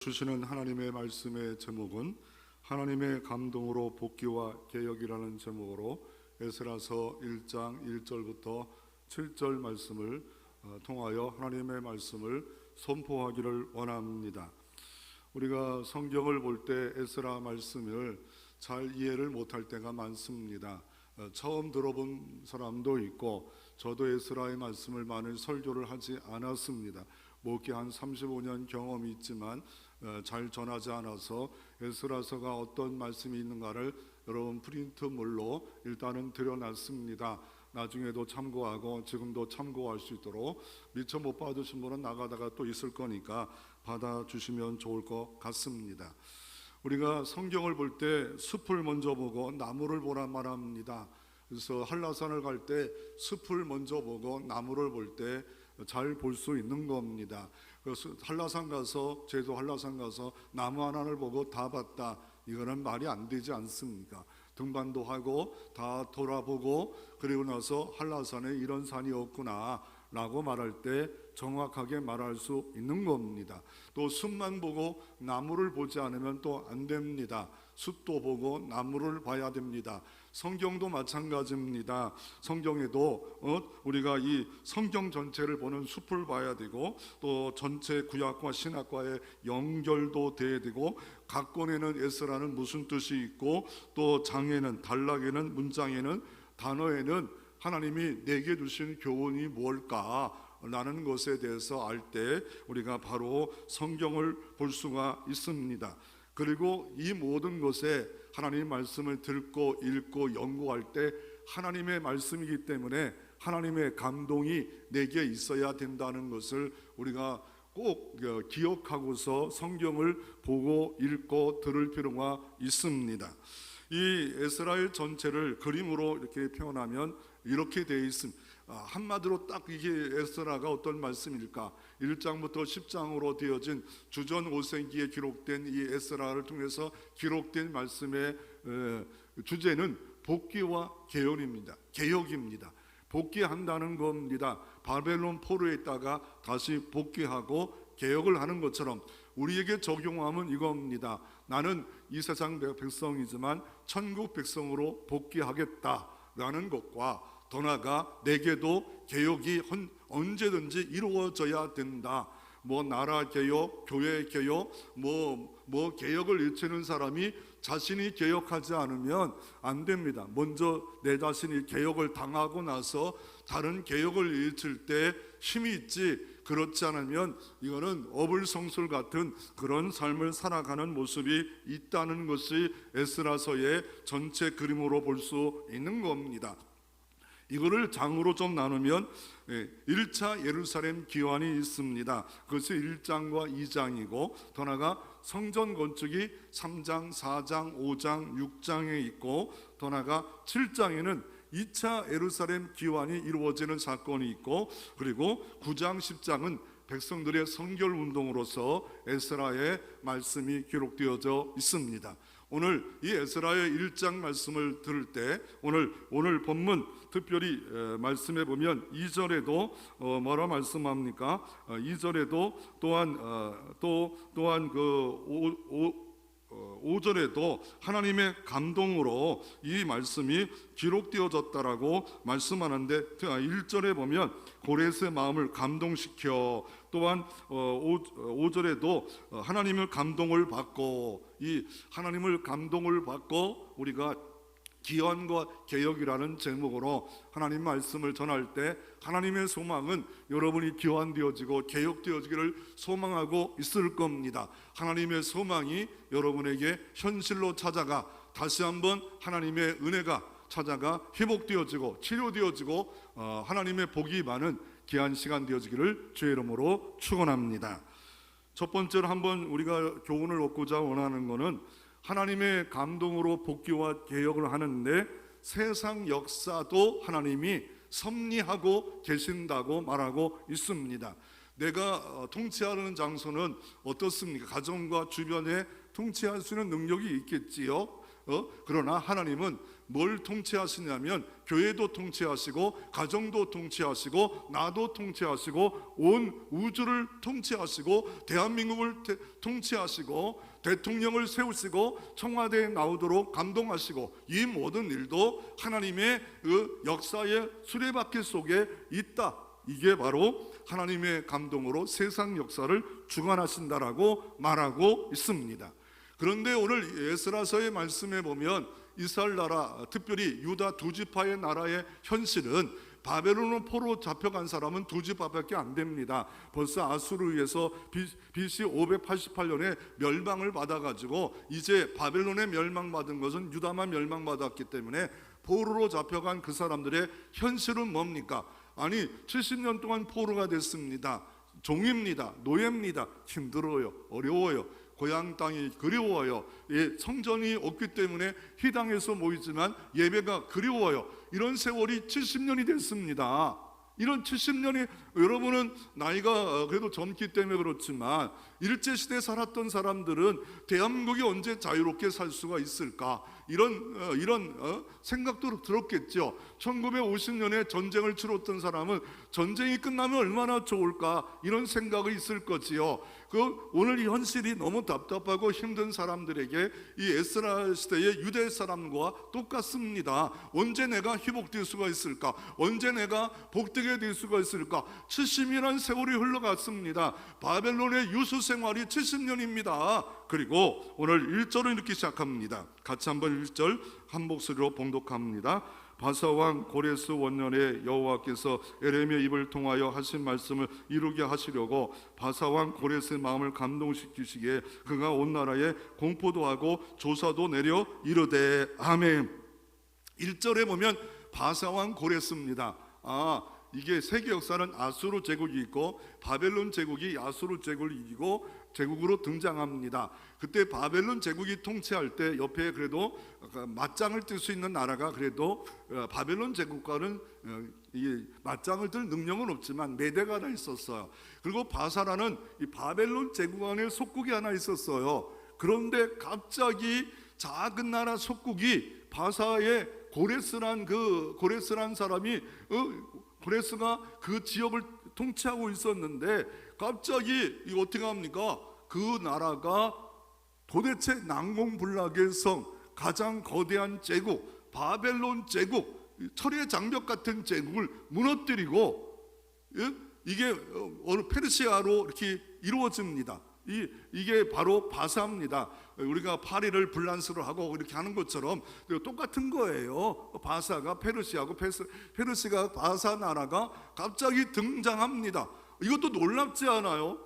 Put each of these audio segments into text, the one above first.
주시는 하나님의 말씀의 제목은 하나님의 감동으로 복귀와 개혁이라는 제목으로 에스라서 1장 1절부터 7절 말씀을 통하여 하나님의 말씀을 선포하기를 원합니다. 우리가 성경을 볼 때 에스라 말씀을 잘 이해를 못할 때가 많습니다. 처음 들어본 사람도 있고, 저도 에스라의 말씀을 많이 설교를 하지 않았습니다. 목회 한 35년 경험이 있지만 잘 전하지 않아서 에스라서가 어떤 말씀이 있는가를 여러분 프린트물로 일단은 드려놨습니다. 나중에도 참고하고 지금도 참고할 수 있도록 미처 못 받으신 분은 나가다가 또 있을 거니까 받아주시면 좋을 것 같습니다. 우리가 성경을 볼 때 숲을 먼저 보고 나무를 보란 말합니다. 그래서 한라산을 갈 때 숲을 먼저 보고 나무를 볼 때 잘 볼 수 있는 겁니다. 그래서 한라산 가서, 제주 한라산 가서 나무 하나를 보고 다 봤다, 이거는 말이 안 되지 않습니까? 등반도 하고 다 돌아보고 그리고 나서 한라산에 이런 산이 없구나 라고 말할 때 정확하게 말할 수 있는 겁니다. 또 숲만 보고 나무를 보지 않으면 또 안 됩니다. 숲도 보고 나무를 봐야 됩니다. 성경도 마찬가지입니다. 성경에도 우리가 이 성경 전체를 보는 숲을 봐야 되고, 또 전체 구약과 신약과의 연결도 돼야 되고, 각 권에는 에스라는 무슨 뜻이 있고, 또 장에는, 단락에는, 문장에는, 단어에는 하나님이 내게 주신 교훈이 뭘까 라는 것에 대해서 알 때 우리가 바로 성경을 볼 수가 있습니다. 그리고 이 모든 것에 하나님의 말씀을 듣고 읽고 연구할 때 하나님의 말씀이기 때문에 하나님의 감동이 내게 있어야 된다는 것을 우리가 꼭 기억하고서 성경을 보고 읽고 들을 필요가 있습니다. 이 에스라엘 전체를 그림으로 이렇게 표현하면 이렇게 되어 있습니다. 한마디로 딱 이게 에스라가 어떤 말씀일까? 1장부터 10장으로 되어진 주전 5세기에 기록된 이 에스라를 통해서 기록된 말씀의 주제는 복귀와 개혁입니다. 개혁입니다. 복귀한다는 겁니다. 바벨론 포로에 있다가 다시 복귀하고 개혁을 하는 것처럼 우리에게 적용하면 이겁니다. 나는 이 세상 백성이지만 천국 백성으로 복귀하겠다라는 것과, 더 나아가 내게도 개혁이 언제든지 이루어져야 된다. 뭐 나라 개혁, 교회 개혁, 뭐 개혁을 일치는 사람이 자신이 개혁하지 않으면 안 됩니다. 먼저 내 자신이 개혁을 당하고 나서 다른 개혁을 일칠 때 힘이 있지, 그렇지 않으면 이거는 어불성설 같은 그런 삶을 살아가는 모습이 있다는 것이 에스라서의 전체 그림으로 볼 수 있는 겁니다. 이거를 장으로 좀 나누면 1차 예루살렘 기환이 있습니다. 그것이 1장과 2장이고, 더 나아가 성전 건축이 3장, 4장, 5장, 6장에 있고, 더 나아가 7장에는 2차 예루살렘 기환이 이루어지는 사건이 있고, 그리고 9장, 10장은 백성들의 성결 운동으로서 에스라의 말씀이 기록되어져 있습니다. 오늘 이 에스라의 1장 말씀을 들을 때 오늘 본문 특별히 말씀해 보면 2절에도 뭐라 말씀합니까? 2절에도 또한 그 5절에도 하나님의 감동으로 이 말씀이 기록되어졌다라고 말씀하는데, 1절에 보면 고레스의 마음을 감동시켜, 또한 5절에도 하나님의 감동을 받고, 이 하나님을 감동을 받고 우리가 기원과 개혁이라는 제목으로 하나님 말씀을 전할 때 하나님의 소망은 여러분이 기원되어지고 개혁되어지기를 소망하고 있을 겁니다. 하나님의 소망이 여러분에게 현실로 찾아가 다시 한번 하나님의 은혜가 찾아가 회복되어지고 치료되어지고 하나님의 복이 많은 귀한 시간 되어지기를 주의 이름으로 축원합니다. 첫 번째로 한번 우리가 교훈을 얻고자 원하는 것은 하나님의 감동으로 복귀와 개혁을 하는데 세상 역사도 하나님이 섭리하고 계신다고 말하고 있습니다. 내가 통치하는 장소는 어떻습니까? 가정과 주변에 통치할 수 있는 능력이 있겠지요. 그러나 하나님은 뭘 통치하시냐면 교회도 통치하시고 가정도 통치하시고 나도 통치하시고 온 우주를 통치하시고 대한민국을 통치하시고 대통령을 세우시고 청와대에 나오도록 감동하시고 이 모든 일도 하나님의 그 역사의 수레바퀴 속에 있다. 이게 바로 하나님의 감동으로 세상 역사를 주관하신다라고 말하고 있습니다. 그런데 오늘 에스라서의 말씀에 보면 이스라엘 나라, 특별히 유다 두 지파의 나라의 현실은 바벨론 포로 잡혀간 사람은 두 지파밖에 안 됩니다. 벌써 아수르에 의해서 BC 588년에 멸망을 받아가지고 이제 바벨론에 멸망받은 것은 유다만 멸망받았기 때문에 포로로 잡혀간 그 사람들의 현실은 뭡니까? 아니 70년 동안 포로가 됐습니다. 종입니다. 노예입니다. 힘들어요. 어려워요. 고향 땅이 그리워요. 성전이 없기 때문에 희당에서 모이지만 예배가 그리워요. 이런 세월이 70년이 됐습니다. 이런 70년이, 여러분은 나이가 그래도 젊기 때문에 그렇지만 일제시대에 살았던 사람들은 대한민국이 언제 자유롭게 살 수가 있을까, 이런 생각도 들었겠죠. 1950년에 전쟁을 치렀던 사람은 전쟁이 끝나면 얼마나 좋을까, 이런 생각이 있을 거지요. 오늘 이 현실이 너무 답답하고 힘든 사람들에게 이 에스라 시대의 유대 사람과 똑같습니다. 언제 내가 회복될 수가 있을까? 언제 내가 복되게 될 수가 있을까? 70이라는 세월이 흘러갔습니다. 바벨론의 유수 생활이 70년입니다. 그리고 오늘 1절을 이렇게 시작합니다. 같이 한번 1절 한 목소리로 봉독합니다. 바사왕 고레스 원년에 여호와께서 에레미야 입을 통하여 하신 말씀을 이루게 하시려고 바사왕 고레스의 마음을 감동시키시기에 그가 온 나라에 공포도 하고 조사도 내려 이르되 아멘. 1절에 보면 바사왕 고레스입니다. 이게 세계 역사는 아수르 제국이 있고 바벨론 제국이 아수르 제국을 이기고 제국으로 등장합니다. 그때 바벨론 제국이 통치할 때 옆에 그래도 맞짱을 뜰 수 있는 나라가 그래도 바벨론 제국과는 이 맞짱을 뜰 능력은 없지만 메대가 하나 있었어요. 그리고 바사라는 이 바벨론 제국 안에 속국이 하나 있었어요. 그런데 갑자기 작은 나라 속국이 바사의 고레스란 사람이 고레스가 그 지역을 통치하고 있었는데 갑자기 이거 어떻게 합니까? 그 나라가 도대체 난공불락의 성, 가장 거대한 제국, 바벨론 제국, 철의 장벽 같은 제국을 무너뜨리고 이게 어느 페르시아로 이렇게 이루어집니다. 이게 바로 바사입니다. 우리가 파리를 불란스로 하고 이렇게 하는 것처럼 똑같은 거예요. 바사가 페르시아고 페르시아가 바사 나라가 갑자기 등장합니다. 이것도 놀랍지 않아요?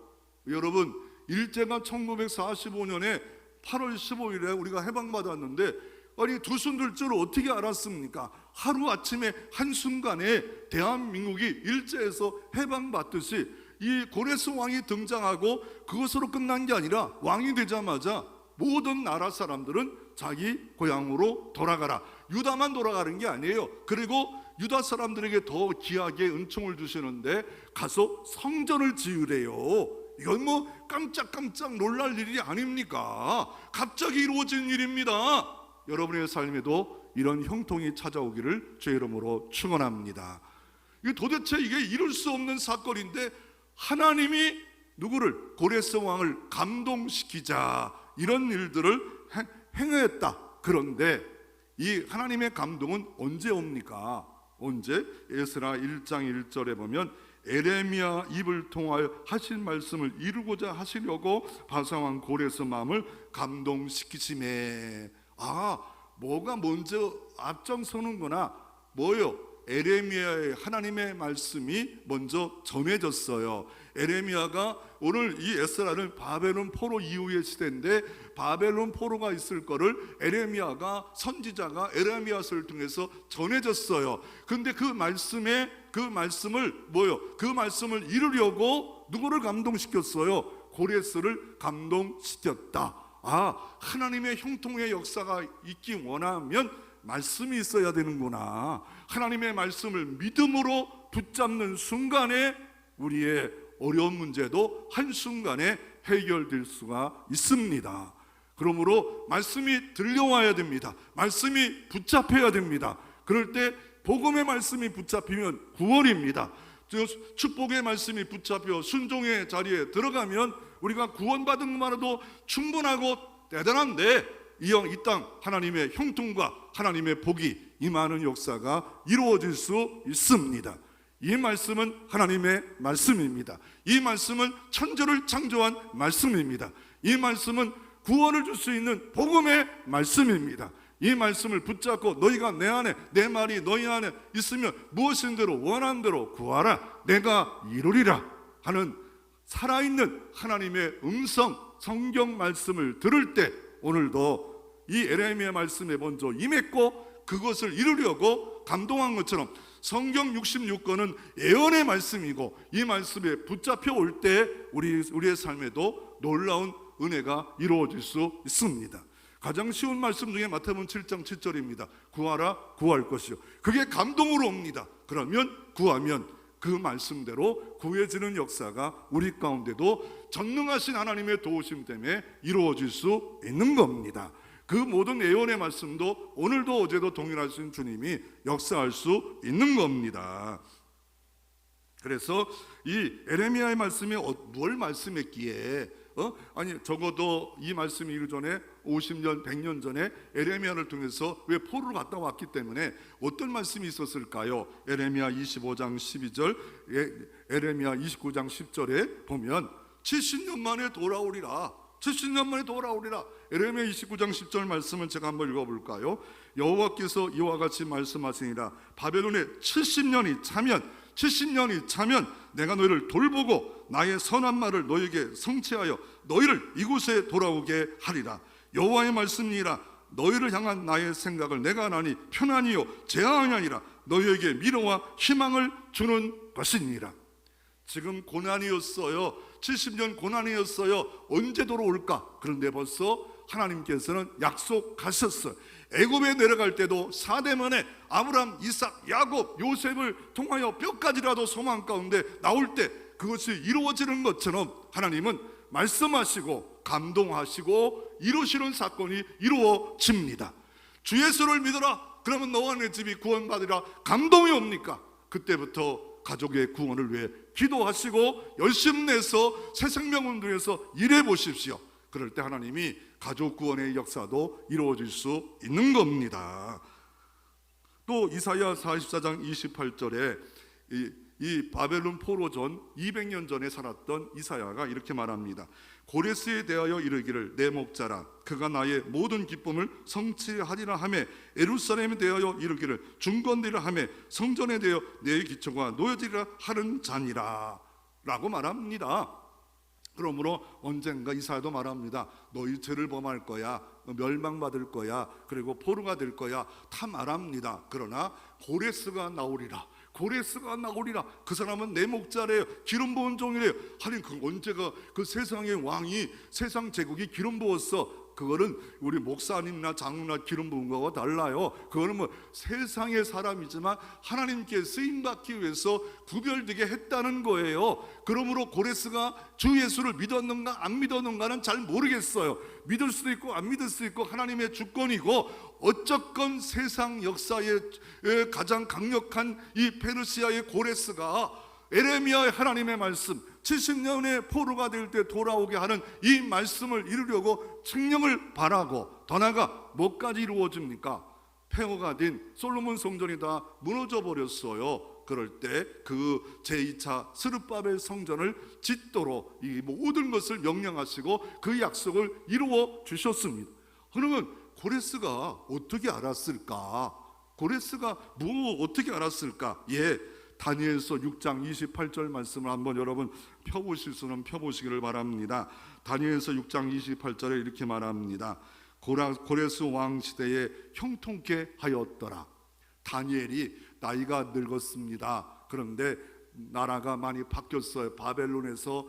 여러분, 일제가 1945년에 8월 15일에 우리가 해방받았는데 아니 두 손 들 줄 어떻게 알았습니까? 하루아침에 한순간에 대한민국이 일제에서 해방받듯이 이 고레스 왕이 등장하고 그것으로 끝난 게 아니라 왕이 되자마자 모든 나라 사람들은 자기 고향으로 돌아가라. 유다만 돌아가는 게 아니에요. 그리고 유다 사람들에게 더 귀하게 은총을 주시는데 가서 성전을 지으래요. 이건 뭐 깜짝깜짝 놀랄 일이 아닙니까? 갑자기 이루어진 일입니다. 여러분의 삶에도 이런 형통이 찾아오기를 주의 이름으로 축원합니다. 도대체 이게 이룰 수 없는 사건인데 하나님이 누구를? 고레스 왕을 감동시키자 이런 일들을 행했다. 그런데 이 하나님의 감동은 언제 옵니까? 언제? 에스라 1장 1절에 보면 에레미야 입을 통하여 하신 말씀을 이루고자 하시려고 바사왕 고레스 마음을 감동시키심에. 뭐가 먼저 앞장서는구나. 뭐요? 에레미야의 하나님의 말씀이 먼저 전해졌어요. 에레미야가 오늘 이 에스라는 바벨론 포로 이후의 시대인데 바벨론 포로가 있을 거를 에레미야가 선지자가 에레미야서를 통해서 전해졌어요. 근데 그 말씀을 그 말씀을 이루려고 누구를 감동시켰어요? 고레스를 감동시켰다. 하나님의 형통의 역사가 있기 원하면 말씀이 있어야 되는구나. 하나님의 말씀을 믿음으로 붙잡는 순간에 우리의 어려운 문제도 한순간에 해결될 수가 있습니다. 그러므로 말씀이 들려와야 됩니다. 말씀이 붙잡혀야 됩니다. 그럴 때 복음의 말씀이 붙잡히면 구원입니다. 축복의 말씀이 붙잡혀 순종의 자리에 들어가면 우리가 구원받은 것만으로도 충분하고 대단한데, 이 땅 하나님의 형통과 하나님의 복이 임하는 역사가 이루어질 수 있습니다. 이 말씀은 하나님의 말씀입니다. 이 말씀은 천지를 창조한 말씀입니다. 이 말씀은 구원을 줄 수 있는 복음의 말씀입니다. 이 말씀을 붙잡고 너희가 내 안에, 내 말이 너희 안에 있으면 무엇인 대로 원하는 대로 구하라, 내가 이루리라 하는 살아있는 하나님의 음성 성경 말씀을 들을 때, 오늘도 이 에레미야 말씀에 먼저 임했고 그것을 이루려고 감동한 것처럼 성경 66권은 예언의 말씀이고, 이 말씀에 붙잡혀 올 때 우리의 삶에도 놀라운 은혜가 이루어질 수 있습니다. 가장 쉬운 말씀 중에 마태복음 7장 7절입니다. 구하라, 구할 것이요. 그게 감동으로 옵니다. 그러면 구하면 그 말씀대로 구해지는 역사가 우리 가운데도 전능하신 하나님의 도우심 때문에 이루어질 수 있는 겁니다. 그 모든 예언의 말씀도 오늘도 어제도 동일하신 주님이 역사할 수 있는 겁니다. 그래서 이 에레미야의 말씀이 뭘 말씀했기에 아니 적어도 이 말씀이 이르기 전에 50년 100년 전에 에레미야를 통해서 왜 포로로 갔다 왔기 때문에 어떤 말씀이 있었을까요? 에레미야 25장 12절, 에레미야 29장 10절에 보면 70년 만에 돌아오리라, 70년 만에 돌아오리라. 에레미야 29장 10절 말씀을 제가 한번 읽어볼까요? 여호와께서 이와 같이 말씀하시니라, 바벨론에 70년이 차면 내가 너희를 돌보고 나의 선한 말을 너희에게 성취하여 너희를 이곳에 돌아오게 하리라. 여호와의 말씀이니라. 너희를 향한 나의 생각을 내가 아나니 편안히요 재앙이 아니라 너희에게 미래와 희망을 주는 것이니라. 지금 고난이었어요. 70년 고난이었어요. 언제 돌아올까? 그런데 벌써 하나님께서는 약속하셨어요. 애굽에 내려갈 때도 4대 만에 아브람, 이삭, 야곱, 요셉을 통하여 뼈까지라도 소망 가운데 나올 때 그것이 이루어지는 것처럼 하나님은 말씀하시고 감동하시고 이루시는 사건이 이루어집니다. 주 예수를 믿어라, 그러면 너와 내 집이 구원받으리라. 감동이 옵니까? 그때부터 가족의 구원을 위해 기도하시고 열심 내서 새 생명을 위해서 일해 보십시오. 그럴 때 하나님이 가족 구원의 역사도 이루어질 수 있는 겁니다. 또 이사야 44장 28절에 이 바벨론 포로 전 200년 전에 살았던 이사야가 이렇게 말합니다. 고레스에 대하여 이르기를 내 목자라, 그가 나의 모든 기쁨을 성취하리라 하며, 예루살렘에 대하여 이르기를 중건되리라 하며, 성전에 대하여 내 기초가 놓여지리라 하는 자니라 라고 말합니다. 그러므로 언젠가 이사야도 말합니다. 너희 죄를 범할 거야, 멸망받을 거야, 그리고 포로가 될 거야, 다 말합니다. 그러나 고레스가 나오리라, 고레스가 나오리라. 그 사람은 내 목자래요. 기름 부은 종이래요. 하긴 그 언제가 그 세상의 왕이, 세상 제국이 기름 부었어? 그거는 우리 목사님이나 장로나 기름 부은 거와 달라요. 그거는 뭐 세상의 사람이지만 하나님께 쓰임받기 위해서 구별되게 했다는 거예요. 그러므로 고레스가 주 예수를 믿었는가 안 믿었는가는 잘 모르겠어요. 믿을 수도 있고 안 믿을 수도 있고 하나님의 주권이고, 어쨌건 세상 역사의 가장 강력한 이 페르시아의 고레스가 에레미야의 하나님의 말씀, 70년의 포로가 될 때 돌아오게 하는 이 말씀을 이루려고 생명을 바라고, 더 나아가 뭐까지 이루어집니까? 폐허가 된 솔로몬 성전이 다 무너져 버렸어요. 그럴 때 그 제2차 스룹바벨 성전을 짓도록 이 모든 것을 명령하시고 그 약속을 이루어 주셨습니다. 그러면 고레스가 어떻게 알았을까? 고레스가 어떻게 알았을까? 다니엘서 6장 28절 말씀을 한번 여러분 펴보실 수는 펴보시기를 바랍니다. 다니엘서 6장 28절에 이렇게 말합니다. 고레스 왕 시대에 형통케 하였더라. 다니엘이 나이가 늙었습니다. 그런데 나라가 많이 바뀌었어요. 바벨론에서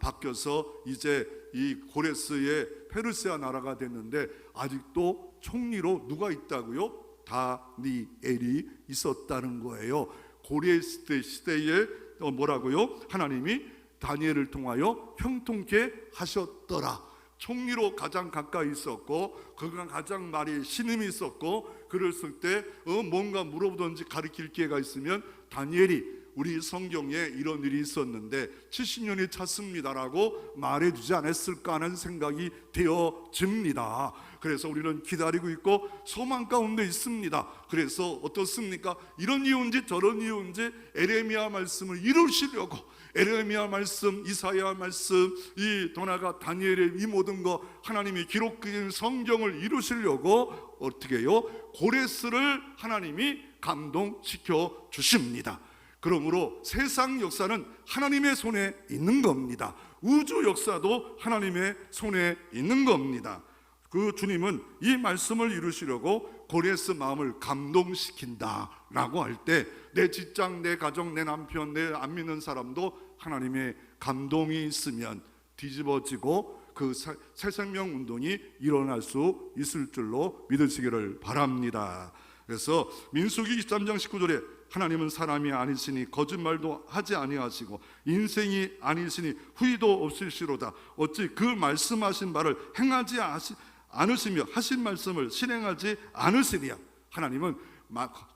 바뀌어서 이제 이 고레스의 페르시아 나라가 됐는데 아직도 총리로 누가 있다고요? 다니엘이 있었다는 거예요. 고레스 시대에 뭐라고요? 하나님이 다니엘을 통하여 형통케 하셨더라. 총리로 가장 가까이 있었고 그가 가장 말이 신임이 있었고, 그랬을 때 뭔가 물어보든지 가르칠 기회가 있으면 다니엘이 우리 성경에 이런 일이 있었는데 70년이 찼습니다라고 말해주지 않았을까 하는 생각이 되어집니다. 그래서 우리는 기다리고 있고 소망 가운데 있습니다. 그래서 어떻습니까? 이런 이유인지 저런 이유인지 에레미야 말씀을 이루시려고, 에레미야 말씀, 이사야 말씀, 이 도나가 다니엘의 이 모든 거 하나님이 기록된 성경을 이루시려고 어떻게 해요? 고레스를 하나님이 감동시켜 주십니다. 그러므로 세상 역사는 하나님의 손에 있는 겁니다. 우주 역사도 하나님의 손에 있는 겁니다. 그 주님은 이 말씀을 이루시려고 고레스 마음을 감동시킨다라고 할 때 내 직장, 내 가정, 내 남편, 내 안 믿는 사람도 하나님의 감동이 있으면 뒤집어지고 그 새 생명 운동이 일어날 수 있을 줄로 믿으시기를 바랍니다. 그래서 민수기 23장 19절에 하나님은 사람이 아니시니 거짓말도 하지 아니하시고 인생이 아니시니 후회도 없으시로다. 어찌 그 말씀하신 바를 행하지 않으시며 하신 말씀을 실행하지 않으시랴. 하나님은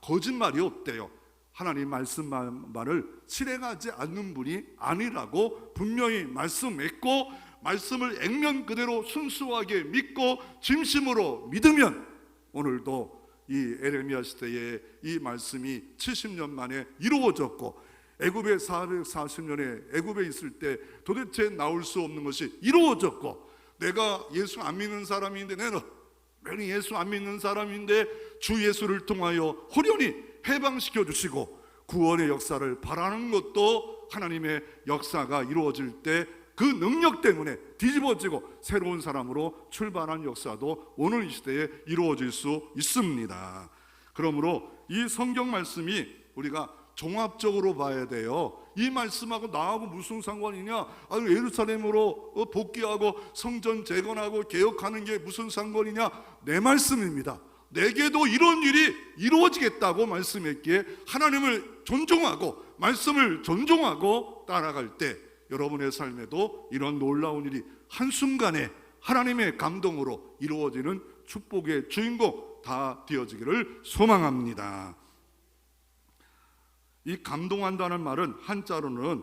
거짓말이 없대요. 하나님 말씀만을 실행하지 않는 분이 아니라고 분명히 말씀했고, 말씀을 액면 그대로 순수하게 믿고 진심으로 믿으면 오늘도 이 에레미야 시대에 이 말씀이 70년 만에 이루어졌고, 애굽에 440년에 애굽에 있을 때 도대체 나올 수 없는 것이 이루어졌고, 내가 예수 안 믿는 사람인데, 내가 예수 안 믿는 사람인데 주 예수를 통하여 호련히 해방시켜 주시고 구원의 역사를 바라는 것도 하나님의 역사가 이루어질 때 그 능력 때문에 뒤집어지고 새로운 사람으로 출발한 역사도 오늘 이 시대에 이루어질 수 있습니다. 그러므로 이 성경 말씀이 우리가 종합적으로 봐야 돼요. 이 말씀하고 나하고 무슨 상관이냐? 예루살렘으로 복귀하고 성전 재건하고 개혁하는 게 무슨 상관이냐? 내 말씀입니다. 내게도 이런 일이 이루어지겠다고 말씀했기에 하나님을 존중하고 말씀을 존중하고 따라갈 때 여러분의 삶에도 이런 놀라운 일이 한순간에 하나님의 감동으로 이루어지는 축복의 주인공 다 되어지기를 소망합니다. 이 감동한다는 말은 한자로는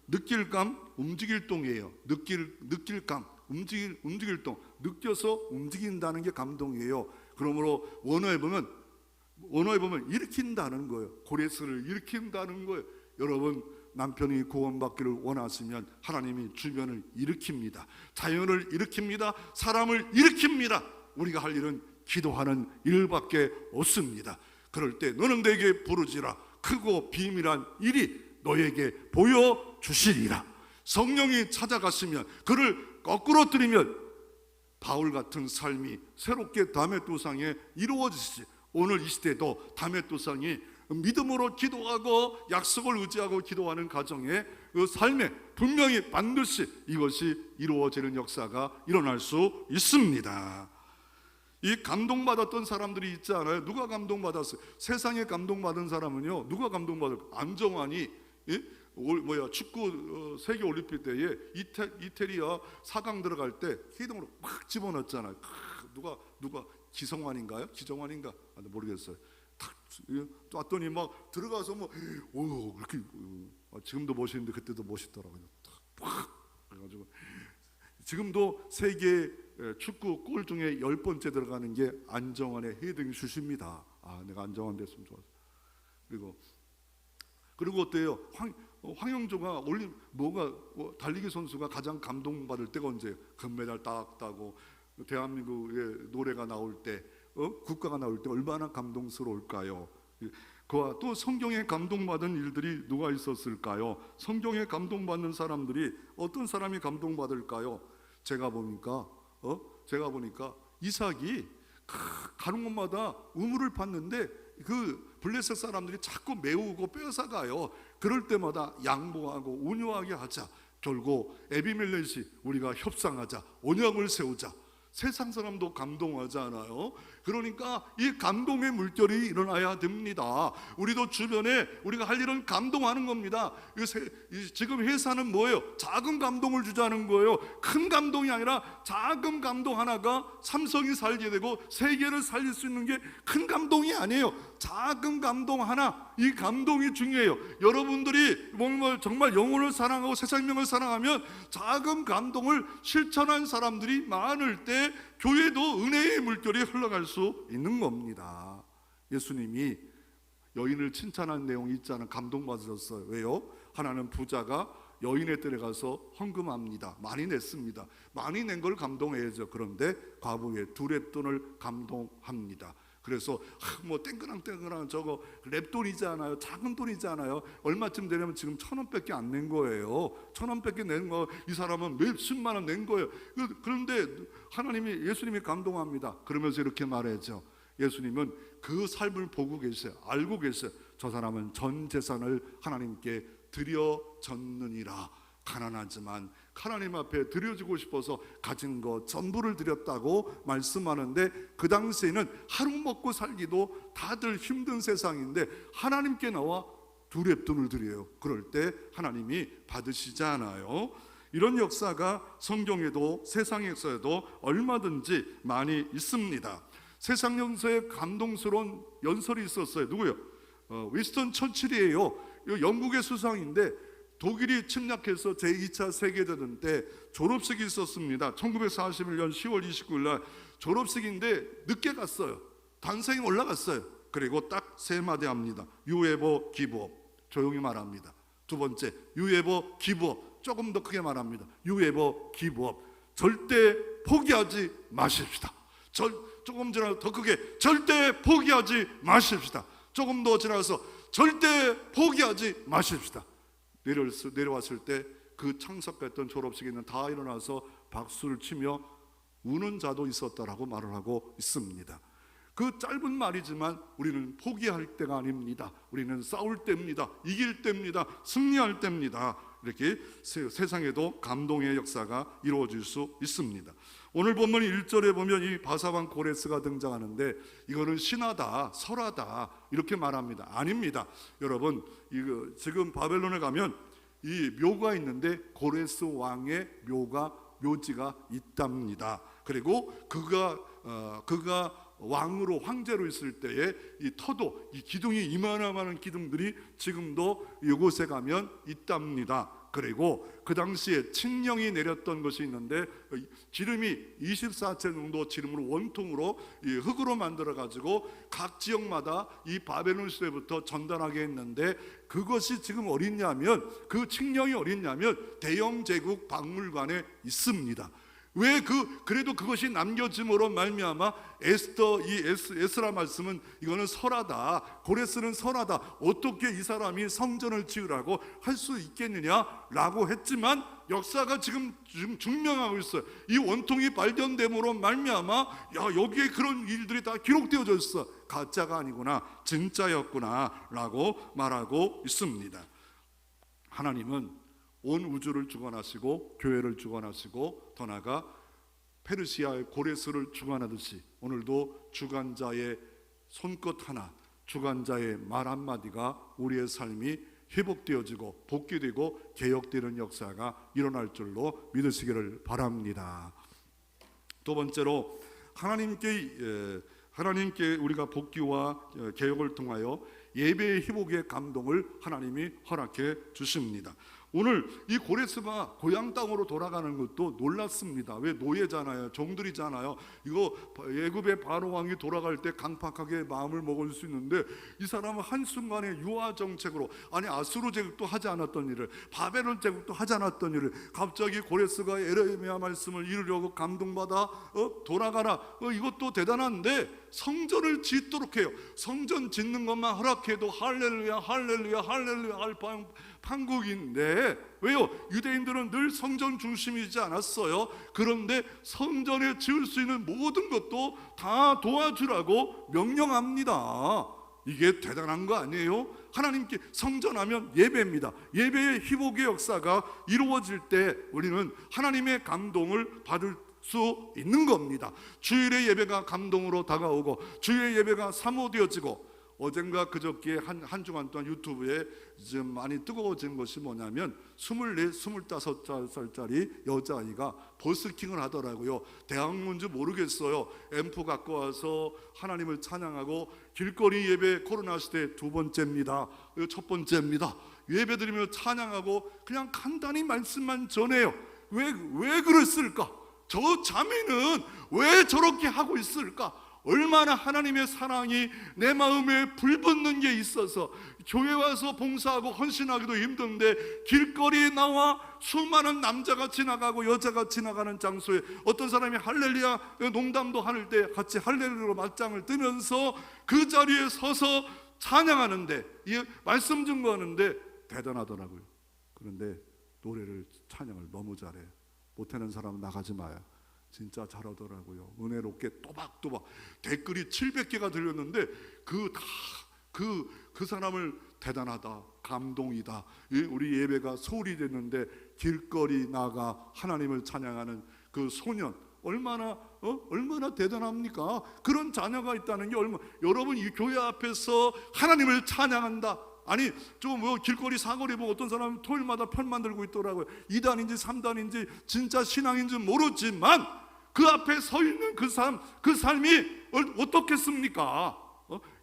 느낄감, 움직일동이에요. 느낄감, 움직일동, 느껴서 움직인다는 게 감동이에요. 그러므로 원어에 보면 일으킨다는 거예요. 고레스를 일으킨다는 거예요. 여러분, 남편이 구원받기를 원하시면 하나님이 주변을 일으킵니다. 자연을 일으킵니다. 사람을 일으킵니다. 우리가 할 일은 기도하는 일밖에 없습니다. 그럴 때 너는 내게 부르지라. 크고 비밀한 일이 너에게 보여주시리라. 성령이 찾아가시면, 그를 거꾸로 들이면 바울 같은 삶이 새롭게 다메토상에 이루어지시지. 오늘 이 시대도 다메토상이 믿음으로 기도하고 약속을 의지하고 기도하는 가정의 그 삶에 분명히 반드시 이것이 이루어지는 역사가 일어날 수 있습니다. 이 감동받았던 사람들이 있지 않아요? 누가 감동받았어요? 세상에 감동받은 사람은요, 누가 감동받을까? 안정환이 축구 세계 올림픽 때에 이태리아 4강 들어갈 때 기둥으로 막 집어넣었잖아요. 누가 기성환인가요? 기정환인가? 모르겠어요. 탁 왔더니 막 들어가서 이렇게 지금도 멋있는데 그때도 멋있더라고요. 탁 그래가지고 지금도 세계 축구 골 중에 10번째 들어가는 게 안정환의 헤딩 슛입니다. 내가 안정환 됐으면 좋았어. 그리고 어때요? 황영조가 달리기 선수가 가장 감동받을 때가 언제예요? 금메달 딱 따고 대한민국의 노래가 나올 때, 국가가 나올 때 얼마나 감동스러울까요? 그와 또 성경에 감동받은 일들이 누가 있었을까요? 성경에 감동받는 사람들이 어떤 사람이 감동받을까요? 제가 보니까 이삭이 가는 곳마다 우물을 팠는데 그 블레셋 사람들이 자꾸 메우고 뺏어가요. 그럴 때마다 양보하고 온유하게 하자. 결국 에비멜렛이 우리가 협상하자, 언약을 세우자. 세상 사람도 감동하잖아요. 그러니까 이 감동의 물결이 일어나야 됩니다. 우리도 주변에 우리가 할 일은 감동하는 겁니다. 지금 회사는 뭐예요? 작은 감동을 주자는 거예요. 큰 감동이 아니라 작은 감동 하나가 삼성이 살게 되고 세계를 살릴 수 있는 게 큰 감동이 아니에요. 작은 감동 하나, 이 감동이 중요해요. 여러분들이 정말 영혼을 사랑하고 새 생명을 사랑하면 작은 감동을 실천한 사람들이 많을 때 교회도 은혜의 물결이 흘러갈 수 있는 겁니다. 예수님이 여인을 칭찬한 내용이 있잖아요. 감동받으셨어요. 왜요? 하나는 부자가 여인의 뜰에 가서 헌금합니다. 많이 냈습니다. 많이 낸 걸 감동해야죠. 그런데 과부의 두 렙돈을 감동합니다. 그래서 뭐 땡그랑땡그랑 저거 렙돈이잖아요. 작은 돈이잖아요. 얼마쯤 되냐면 지금 1,000원밖에 안 낸 거예요. 1,000원밖에 낸 거, 이 사람은 몇십만 원 낸 거예요. 그런데 예수님이 감동합니다. 그러면서 이렇게 말하죠. 예수님은 그 삶을 보고 계세요. 알고 계세요. 저 사람은 전 재산을 하나님께 드려졌느니라. 가난하지만 하나님 앞에 드려주고 싶어서 가진 것 전부를 드렸다고 말씀하는데, 그 당시에는 하루 먹고 살기도 다들 힘든 세상인데 하나님께 나와 두 렙돈을 드려요. 그럴 때 하나님이 받으시잖아요. 이런 역사가 성경에도 세상 역사에도 얼마든지 많이 있습니다. 세상 역사에 감동스러운 연설이 있었어요. 누구요? 위스턴 처칠이에요. 영국의 수상인데 독일이 침략해서 제2차 세계대전 때 졸업식이 있었습니다. 1941년 10월 29일 날 졸업식인데 늦게 갔어요. 단상에 올라갔어요. 그리고 딱 세 마디 합니다. You have give up. 조용히 말합니다. 두 번째, You have give up. 조금 더 크게 말합니다. You have give up. 절대 포기하지 마십시다. 조금 지나서 더 크게, 절대 포기하지 마십시다. 조금 더 지나서 절대 포기하지 마십시다. 내려왔을 때 그 참석했던 졸업식에는 다 일어나서 박수를 치며 우는 자도 있었다라고 말을 하고 있습니다. 그 짧은 말이지만 우리는 포기할 때가 아닙니다. 우리는 싸울 때입니다. 이길 때입니다. 승리할 때입니다. 이렇게 세상에도 감동의 역사가 이루어질 수 있습니다. 오늘 본문 1절에 보면 이 바사왕 고레스가 등장하는데, 이거는 신하다, 설하다 이렇게 말합니다. 아닙니다. 여러분, 지금 바벨론에 가면 이 묘가 있는데 고레스 왕의 묘지가 있답니다. 그리고 그가 왕으로 황제로 있을 때에 이 터도, 이 기둥이 이만한 기둥들이 지금도 이곳에 가면 있답니다. 그리고 그 당시에 칙령이 내렸던 것이 있는데, 기름이 24채 정도 기름으로 원통으로 흙으로 만들어 가지고 각 지역마다 이 바벨론 시대부터 전달하게 했는데, 그것이 지금 어딨냐면, 그 칙령이 어딨냐면 대영 제국 박물관에 있습니다. 왜 그래도 그것이 남겨짐으로 말미암아 에스라 말씀은 이거는 설하다, 고레스는 설하다, 어떻게 이 사람이 성전을 지으라고 할 수 있겠느냐라고 했지만, 역사가 지금 증명하고 있어요. 이 원통이 발견됨으로 말미암아 여기에 그런 일들이 다 기록되어져 있어. 가짜가 아니구나, 진짜였구나 라고 말하고 있습니다. 하나님은 온 우주를 주관하시고 교회를 주관하시고 더 나아가 페르시아의 고레스를 주관하듯이 오늘도 주관자의 손끝 하나, 주관자의 말 한마디가 우리의 삶이 회복되어지고 복귀되고 개혁되는 역사가 일어날 줄로 믿으시기를 바랍니다. 두 번째로, 하나님께 우리가 복귀와 개혁을 통하여 예배의 회복의 감동을 하나님이 허락해 주십니다. 오늘 이 고레스가 고향 땅으로 돌아가는 것도 놀랐습니다. 왜? 노예잖아요. 종들이잖아요. 이거 애굽의 바로 왕이 돌아갈 때 강팍하게 마음을 먹을 수 있는데, 이 사람은 한순간에 유화 정책으로, 아니 아수르 제국도 하지 않았던 일을, 바벨론 제국도 하지 않았던 일을 갑자기 고레스가 에레미야 말씀을 이루려고 감동받아 돌아가라. 이것도 대단한데 성전을 짓도록 해요. 성전 짓는 것만 허락해도 할렐루야 할렐루야 할렐루야 할 판국인데, 왜요? 유대인들은 늘 성전 중심이지 않았어요. 그런데 성전에 지을 수 있는 모든 것도 다 도와주라고 명령합니다. 이게 대단한 거 아니에요? 하나님께 성전하면 예배입니다. 예배의 회복의 역사가 이루어질 때 우리는 하나님의 감동을 받을 수 있는 겁니다. 주일의 예배가 감동으로 다가오고 주일의 예배가 사모되어지고, 어젠가 그저께 한 주간 동안 유튜브에 좀 많이 뜨거워진 것이 뭐냐면 24, 25살짜리 여자아이가 버스킹을 하더라고요. 대학문인지 모르겠어요. 앰프 갖고 와서 하나님을 찬양하고, 길거리 예배 코로나 시대 두 번째입니다. 첫 번째입니다. 예배 드리며 찬양하고 그냥 간단히 말씀만 전해요. 왜 그랬을까? 저 자매는 왜 저렇게 하고 있을까? 얼마나 하나님의 사랑이 내 마음에 불붙는 게 있어서 교회 와서 봉사하고 헌신하기도 힘든데, 길거리에 나와 수많은 남자가 지나가고 여자가 지나가는 장소에 어떤 사람이 할렐루야 농담도 할 때 같이 할렐루야로 맞짱을 뜨면서 그 자리에 서서 찬양하는데, 말씀 증거하는데 대단하더라고요. 그런데 노래를, 찬양을 너무 잘해. 못하는 사람은 나가지 마요. 진짜 잘하더라고요. 은혜롭게 또박또박 댓글이 700개가 들렸는데 그 사람을 대단하다, 감동이다, 우리 예배가 소홀히 됐는데 길거리 나가 하나님을 찬양하는 그 소년, 얼마나 대단합니까? 그런 자녀가 있다는 게 여러분 이 교회 앞에서 하나님을 찬양한다. 아니 좀 길거리 사거리 보고 어떤 사람은 토요일마다 편 만들고 있더라고요. 2단인지 3단인지 진짜 신앙인지 모르지만 그 앞에 서 있는 그 삶이 어떻겠습니까?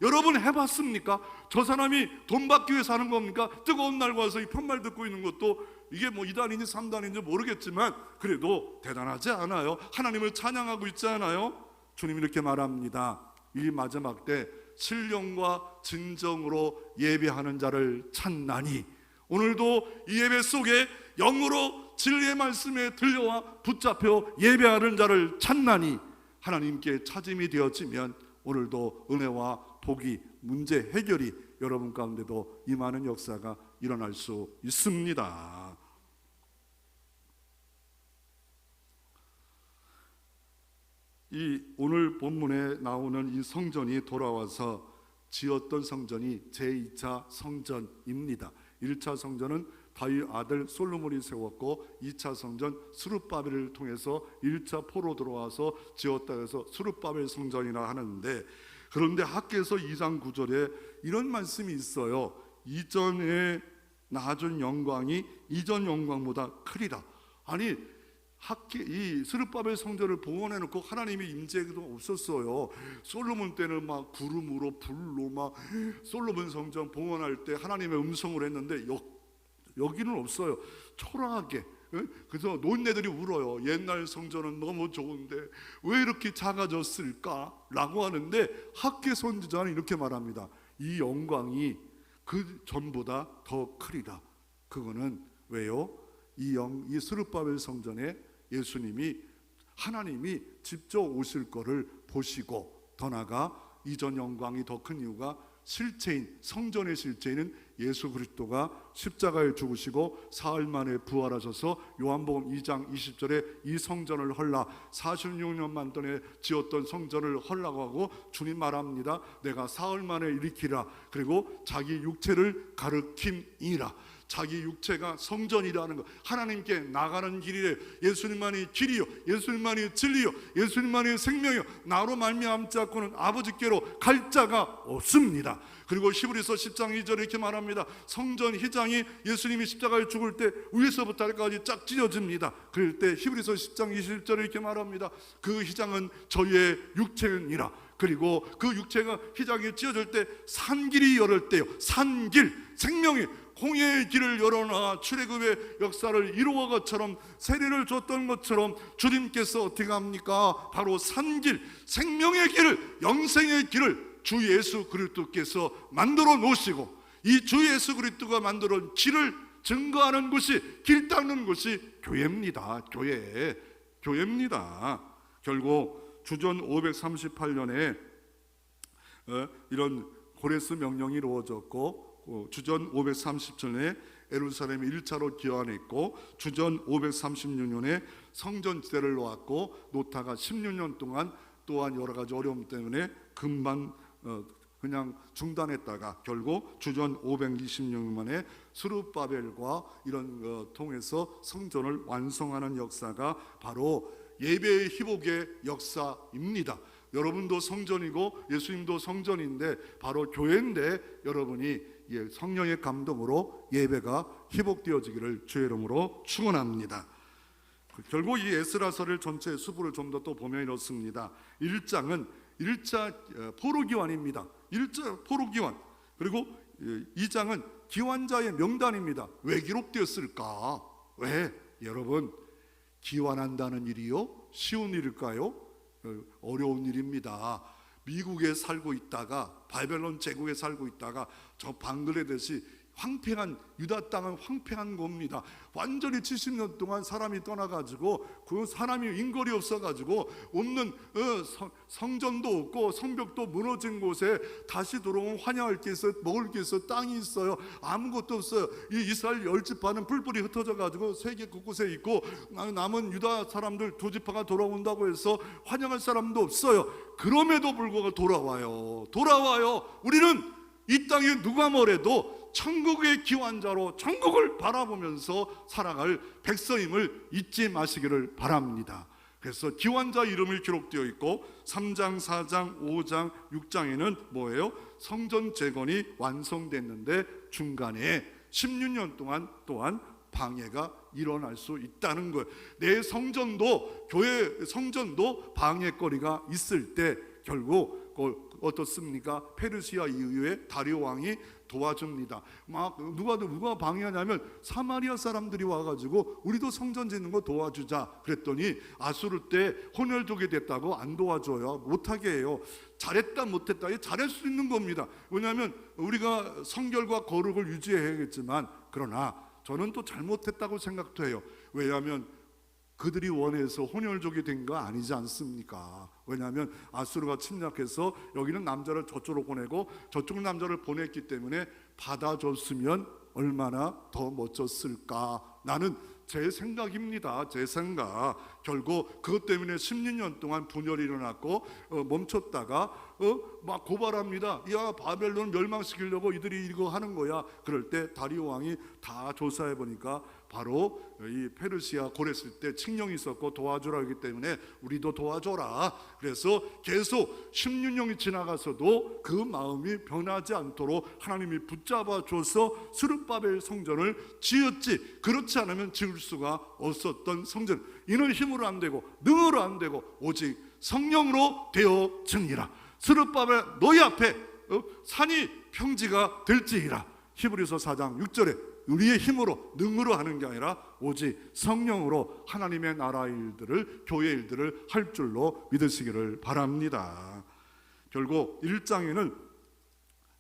여러분 해봤습니까? 저 사람이 돈 받기 위해 사는 겁니까? 뜨거운 날 와서 이 편말 듣고 있는 것도 이게 2단인지 3단인지 모르겠지만 그래도 대단하지 않아요? 하나님을 찬양하고 있지 않아요? 주님이 이렇게 말합니다. 이 마지막 때 신령과 진정으로 예배하는 자를 찾나니, 오늘도 이 예배 속에 영으로 진리의 말씀에 들려와 붙잡혀 예배하는 자를 찾나니, 하나님께 찾음이 되어지면 오늘도 은혜와 복이, 문제 해결이 여러분 가운데도 임하는 역사가 일어날 수 있습니다. 이 오늘 본문에 나오는 이 성전이 돌아와서 지었던 성전이 제2차 성전입니다. 1차 성전은 다윗 아들 솔로몬이 세웠고, 2차 성전 스룹바벨을 통해서 1차 포로 들어와서 지었다 해서 스룹바벨 성전이라 하는데, 그런데 학개서 2장 9절에 이런 말씀이 있어요. 이전에 낮은 영광이 이전 영광보다 크리라. 아니 이 스룹바벨 성전을 봉헌해 놓고 하나님의 임재도 없었어요. 솔로몬 때는 막 구름으로 불로 막 솔로몬 성전 봉헌할 때 하나님의 음성을 했는데 여기는 없어요. 초라하게. 그래서 노인네들이 울어요. 옛날 성전은 너무 좋은데 왜 이렇게 작아졌을까? 라고 하는데 학개 선지자는 이렇게 말합니다. 이 영광이 그 전보다 더 크리라. 그거는 왜요? 이 스룹바벨 성전에 하나님이 직접 오실 거를 보시고, 더 나아가 이전 영광이 더 큰 이유가 실체인, 성전의 실체인 예수 그리스도가 십자가에 죽으시고 사흘 만에 부활하셔서 요한복음 2장 20절에 이 성전을 헐라, 46년 만에 지었던 성전을 헐라고 하고 주님 말합니다. 내가 사흘 만에 일으키라. 그리고 자기 육체를 가르킴이라. 자기 육체가 성전이라는 것, 하나님께 나가는 길이래. 예수님만이 길이요, 예수님만이 진리요, 예수님만이 생명이요, 나로 말미암지 않고는 아버지께로 갈 자가 없습니다. 그리고 히브리서 10장 2절에 이렇게 말합니다. 성전 휘장이 예수님이 십자가에 죽을 때 위에서부터 아래까지 쫙 찢어집니다. 그럴 때 히브리서 10장 21절에 이렇게 말합니다. 그 휘장은 저희의 육체니라. 그리고 그 육체가 휘장이 찢어질 때 산길이 열을 때요, 산길, 생명이 홍해의 길을 열어놔 출애굽의 역사를 이루어 것처럼, 세례를 줬던 것처럼 주님께서 어떻게 합니까? 바로 산길, 생명의 길을, 영생의 길을 주 예수 그리스도께서 만들어 놓으시고, 이 주 예수 그리스도가 만들어 길을 증거하는 것이, 길 닦는 것이 교회입니다. 교회입니다. 결국 주전 538년에 이런 고레스 명령이 이루어졌고, 주전 530년에 예루살렘이 1차로 기환했고, 주전 536년에 성전 지대를 놓았고, 노타가 16년 동안 또한 여러 가지 어려움 때문에 금방 그냥 중단했다가 결국 주전 526년 만에 스룹바벨과 이런 통해서 성전을 완성하는 역사가 바로 예배의 회복의 역사입니다. 여러분도 성전이고 예수님도 성전인데 바로 교회인데 여러분이 성령의 감동으로 예배가 회복되어지기를 주의 이름으로 축원합니다. 결국 이 에스라서를 전체 수부를 좀 더 또 보면 이렇습니다. 1장은 1차 포로기환입니다. 1차 포로기환. 그리고 2장은 기환자의 명단입니다. 왜 기록되었을까? 왜? 여러분, 기환한다는 일이요? 쉬운 일일까요? 어려운 일입니다. 미국에 살고 있다가 바벨론 제국에 살고 있다가 저 방글라데시 황폐한 유다 땅은 황폐한 겁니다. 완전히 70년 동안 사람이 떠나가지고 그 사람이 인거리 없어가지고 없는 성전도 없고 성벽도 무너진 곳에 다시 들어오면 환영할 게 있어요. 먹을 게 있어요. 땅이 있어요. 아무것도 없어요. 이 이스라엘 10지파는 뿔뿔이 흩어져가지고 세계 곳곳에 있고 남은 유다 사람들 2지파가 돌아온다고 해서 환영할 사람도 없어요. 그럼에도 불구하고 돌아와요. 우리는 이 땅에 누가 뭐래도 천국의 기환자로 천국을 바라보면서 살아갈 백성임을 잊지 마시기를 바랍니다. 그래서 기환자 이름이 기록되어 있고 3장, 4장, 5장, 6장에는 뭐예요? 성전 재건이 완성됐는데 중간에 16년 동안 또한 방해가 일어날 수 있다는 거예요. 내 성전도 교회 성전도 방해거리가 있을 때 결국 어떻습니까? 페르시아 이후에 다리오 왕이 도와줍니다. 막 누가 방해하냐면 사마리아 사람들이 와가지고 우리도 성전 짓는 거 도와주자 그랬더니 아수르 때 혼혈족이 됐다고 안 도와줘요. 못하게 해요. 잘했다 못했다 잘할 수 있는 겁니다. 왜냐하면 우리가 성결과 거룩을 유지해야겠지만 그러나 저는 또 잘못했다고 생각도 해요. 왜냐하면 그들이 원해서 혼혈족이 된 거 아니지 않습니까? 왜냐하면 아수르가 침략해서 여기는 남자를 저쪽으로 보내고 저쪽 남자를 보냈기 때문에 받아줬으면 얼마나 더 멋졌을까. 나는 제 생각입니다. 제 생각. 결국 그것 때문에 16년 동안 분열이 일어났고 멈췄다가 막 고발합니다. 야, 바벨론 멸망시키려고 이들이 이거 하는 거야. 그럴 때 다리오 왕이 다 조사해 보니까 바로 이 페르시아 고랬을 때 칙령이 있었고 도와주라 하기 때문에 우리도 도와줘라. 그래서 계속 16년이 지나가서도 그 마음이 변하지 않도록 하나님이 붙잡아 줘서 스룹바벨 성전을 지었지. 그렇지 않으면 지을 수가 없었던 성전. 이는 힘으로 안 되고 능으로 안 되고 오직 성령으로 되어지니라. 스룹바벨 너희 앞에 산이 평지가 될지이라. 히브리서 4장 6절에 우리의 힘으로 능으로 하는 게 아니라 오직 성령으로 하나님의 나라 일들을 교회 일들을 할 줄로 믿으시기를 바랍니다. 결국 1장에는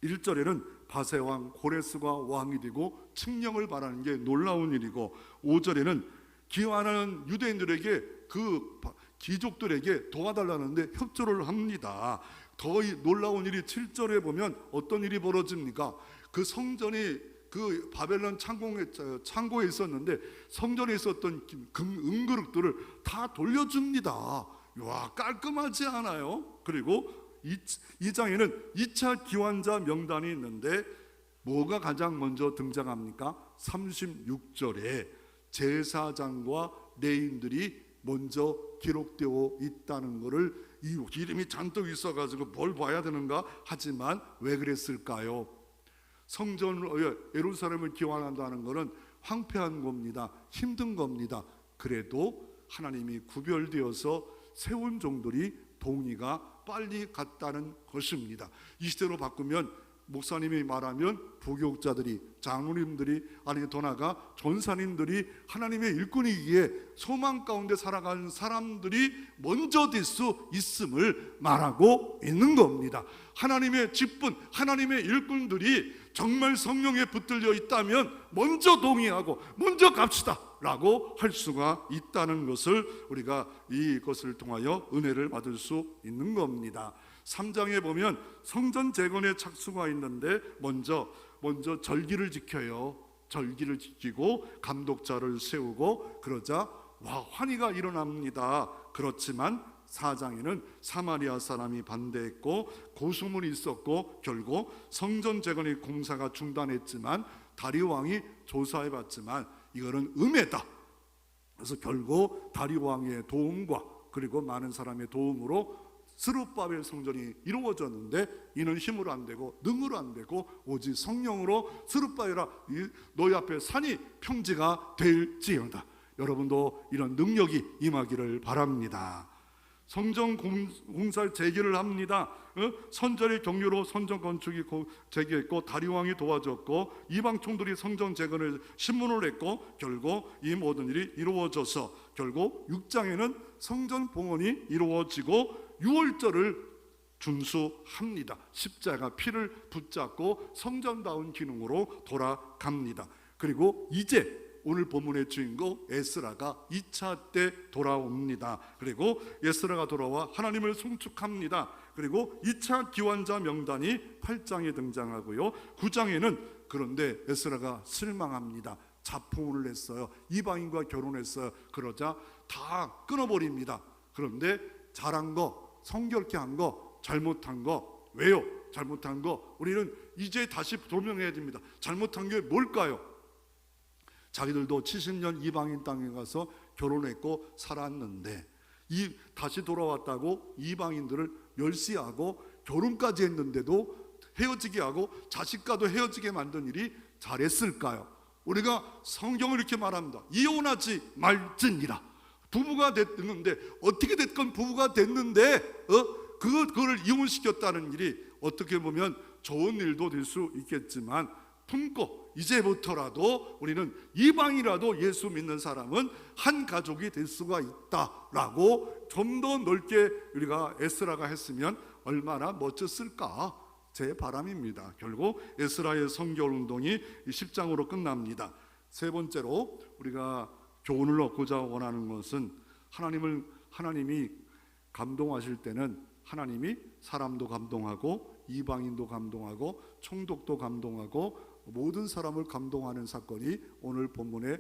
1절에는 바세왕 고레스가 왕이 되고 칙령을 바라는 게 놀라운 일이고 5절에는 기환하는 유대인들에게 그 귀족들에게 도와달라는데 협조를 합니다. 더 놀라운 일이 7절에 보면 어떤 일이 벌어집니까? 그 성전이 그 바벨론 창고에 있었는데 성전에 있었던 은그릇들을 다 돌려줍니다. 와, 깔끔하지 않아요? 그리고 2장에는 2차 기환자 명단이 있는데 뭐가 가장 먼저 등장합니까? 36절에 제사장과 레위인들이 먼저 기록되어 있다는 것을 이 이름이 잔뜩 있어가지고 뭘 봐야 되는가 하지만 왜 그랬을까요? 예루살렘을 기환한다는 것은 황폐한 겁니다. 힘든 겁니다. 그래도 하나님이 구별되어서 세운 종들이 동의가 빨리 갔다는 것입니다. 이 시대로 바꾸면 목사님이 말하면 부교육자들이, 장로님들이, 아니 더 나아가 전사님들이 하나님의 일꾼이기에 소망 가운데 살아가는 사람들이 먼저 될 수 있음을 말하고 있는 겁니다. 하나님의 직분, 하나님의 일꾼들이 정말 성령에 붙들려 있다면 먼저 동의하고 먼저 갑시다 라고 할 수가 있다는 것을 우리가 이것을 통하여 은혜를 받을 수 있는 겁니다. 3장에 보면 성전 재건의 착수가 있는데 먼저 절기를 지켜요. 절기를 지키고 감독자를 세우고 그러자 환희가 일어납니다. 그렇지만 4장에는 사마리아 사람이 반대했고 고소문이 있었고 결국 성전 재건의 공사가 중단했지만 다리오 왕이 조사해봤지만 이거는 음해다. 그래서 결국 다리오 왕의 도움과 그리고 많은 사람의 도움으로 스룹바벨 성전이 이루어졌는데 이는 힘으로 안 되고 능으로 안 되고 오직 성령으로 스룹바벨아 너희 앞에 산이 평지가 될지어다. 여러분도 이런 능력이 임하기를 바랍니다. 성전 공사를 재개를 합니다. 선절의 경유로 성전 건축이 재개했고 다리왕이 도와줬고 이방 총들이 성전 재건을 신문을 했고 결국 이 모든 일이 이루어져서 결국 6장에는 성전 봉헌이 이루어지고 유월절을 준수합니다. 십자가 피를 붙잡고 성전다운 기능으로 돌아갑니다. 그리고 이제 오늘 본문의 주인공 에스라가 2차 때 돌아옵니다. 그리고 에스라가 돌아와 하나님을 송축합니다. 그리고 2차 기원자 명단이 8장에 등장하고요. 9장에는 그런데 에스라가 실망합니다. 자포를 했어요. 이방인과 결혼했어요. 그러자 다 끊어버립니다. 그런데 잘한 거, 성결케 한 거, 잘못한 거, 왜요? 잘못한 거 우리는 이제 다시 조명해야 됩니다. 잘못한 게 뭘까요? 자기들도 70년 이방인 땅에 가서 결혼했고 살았는데 다시 돌아왔다고 이방인들을 멸시하고 결혼까지 했는데도 헤어지게 하고 자식과도 헤어지게 만든 일이 잘했을까요? 우리가 성경을 이렇게 말합니다. 이혼하지 말지니라. 부부가 됐는데 어떻게 됐건 부부가 됐는데 그거를 이혼시켰다는 일이 어떻게 보면 좋은 일도 될 수 있겠지만 품고 이제부터라도 우리는 이방이라도 예수 믿는 사람은 한 가족이 될 수가 있다라고 좀 더 넓게 우리가 에스라가 했으면 얼마나 멋졌을까 제 바람입니다. 결국 에스라의 성결운동이 10장으로 끝납니다. 세 번째로 우리가 교훈을 얻고자 원하는 것은 하나님이 감동하실 때는 하나님이 사람도 감동하고 이방인도 감동하고 총독도 감동하고 모든 사람을 감동하는 사건이 오늘 본문에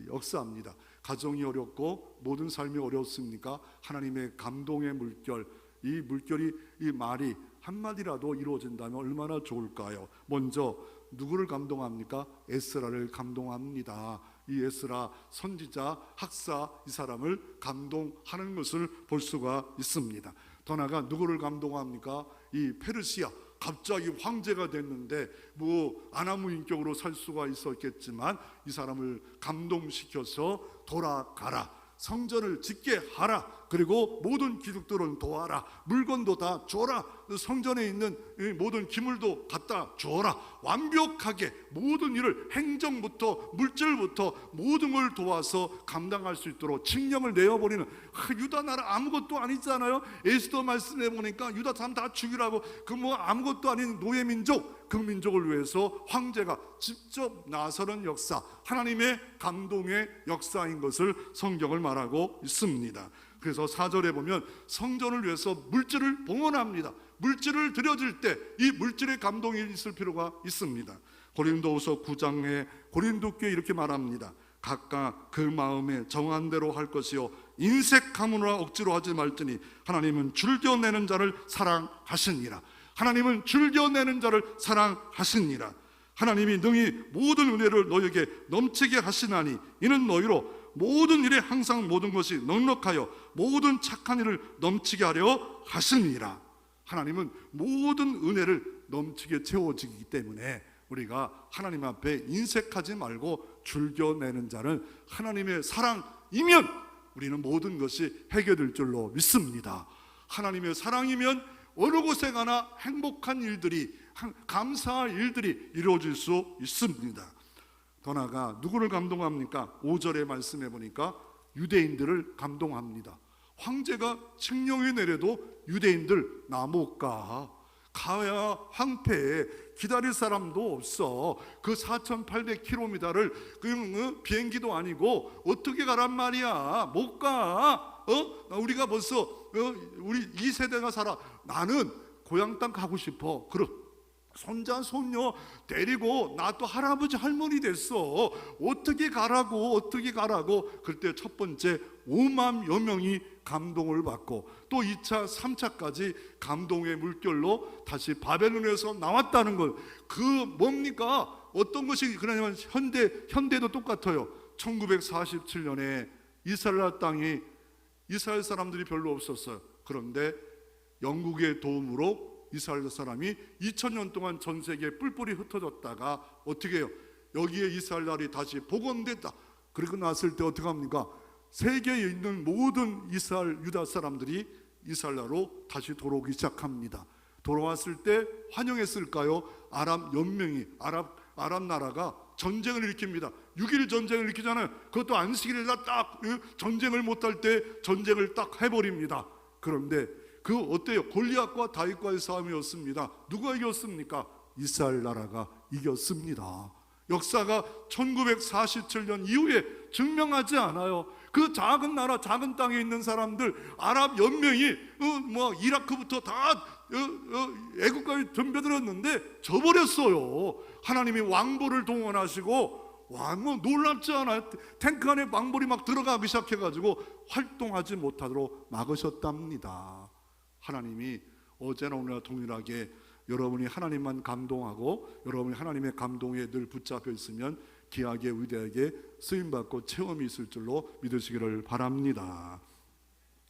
역사합니다. 가정이 어렵고 모든 삶이 어렵습니까? 하나님의 감동의 물결, 이 물결이 이 말이 한마디라도 이루어진다면 얼마나 좋을까요? 먼저 누구를 감동합니까? 에스라를 감동합니다. 이 에스라 선지자, 학사 이 사람을 감동하는 것을 볼 수가 있습니다. 더 나아가 누구를 감동합니까? 이 페르시아 갑자기 황제가 됐는데 뭐 아나무인격으로 살 수가 있었겠지만 이 사람을 감동시켜서 돌아가라, 성전을 짓게 하라, 그리고 모든 기득들은 도와라, 물건도 다 줘라, 성전에 있는 모든 기물도 갖다 줘라, 완벽하게 모든 일을 행정부터 물질부터 모든 걸 도와서 감당할 수 있도록 칙령을 내어버리는, 유다 나라 아무것도 아니잖아요. 에스더 말씀해 보니까 유다 사람 다 죽이라고, 그 뭐 아무것도 아닌 노예민족, 그 민족을 위해서 황제가 직접 나서는 역사, 하나님의 감동의 역사인 것을 성경을 말하고 있습니다. 그래서 4절에 보면 성전을 위해서 물질을 봉헌합니다. 물질을 드려질 때 이 물질의 감동이 있을 필요가 있습니다. 고린도후서 9장에 고린도교회 이렇게 말합니다. 각각 그 마음에 정한 대로 할 것이요 인색함으로 억지로 하지 말지니 하나님은 즐겨내는 자를 사랑하시니라. 하나님은 즐겨내는 자를 사랑하시니라. 하나님이 능히 모든 은혜를 너에게 넘치게 하시나니 이는 너희로 모든 일에 항상 모든 것이 넉넉하여 모든 착한 일을 넘치게 하려 하시니라. 하나님은 모든 은혜를 넘치게 채워지기 때문에 우리가 하나님 앞에 인색하지 말고 즐겨내는 자는 하나님의 사랑이면 우리는 모든 것이 해결될 줄로 믿습니다. 하나님의 사랑이면 어느 곳에 가나 행복한 일들이, 감사할 일들이 이루어질 수 있습니다. 더 나아가 누구를 감동합니까? 5절에 말씀해 보니까 유대인들을 감동합니다. 황제가 칙령이 내려도 유대인들 나 못 가. 가야 황폐해. 기다릴 사람도 없어. 그 4,800km를 비행기도 아니고 어떻게 가란 말이야. 못 가. 우리가 벌써 우리 2세대가 살아. 나는 고향 땅 가고 싶어. 손자 손녀 데리고 나 또 할아버지 할머니 됐어. 어떻게 가라고. 그때 첫 번째 5만여 명이 감동을 받고 또 2차 3차까지 감동의 물결로 다시 바벨론에서 나왔다는 것. 그 뭡니까? 어떤 것이 그러냐면 현대도 똑같아요. 1947년에 이스라엘 땅이 이스라엘 사람들이 별로 없었어요. 그런데 영국의 도움으로 이스라엘 사람이 2000년 동안 전 세계에 뿔뿔이 흩어졌다가 어떻게 해요? 여기에 이스라엘 나라이 다시 복원됐다. 그리고 났을 때 어떻게 합니까? 세계에 있는 모든 이스라엘 유다 사람들이 이스라엘 나라로 다시 돌아오기 시작합니다. 돌아왔을 때 환영했을까요? 아랍 연맹이 아랍 나라가 전쟁을 일으킵니다. 6.1 전쟁을 일으키잖아요. 그것도 안식일에 딱 전쟁을 못할 때 전쟁을 딱 해버립니다. 그런데 그 어때요? 골리앗과 다윗과의 싸움이었습니다. 누가 이겼습니까? 이스라엘 나라가 이겼습니다. 역사가 1947년 이후에 증명하지 않아요. 그 작은 나라, 작은 땅에 있는 사람들, 아랍 연맹이 이라크부터 다 애국가에 덤벼들었는데 져버렸어요. 하나님이 왕보를 동원하시고 놀랍지 않아요? 탱크 안에 왕볼이 막 들어가기 시작해가지고 활동하지 못하도록 막으셨답니다. 하나님이 어제나 오늘나 동일하게 여러분이 하나님만 감동하고 여러분이 하나님의 감동에 늘 붙잡혀 있으면 귀하게 위대하게 쓰임받고 체험이 있을 줄로 믿으시기를 바랍니다.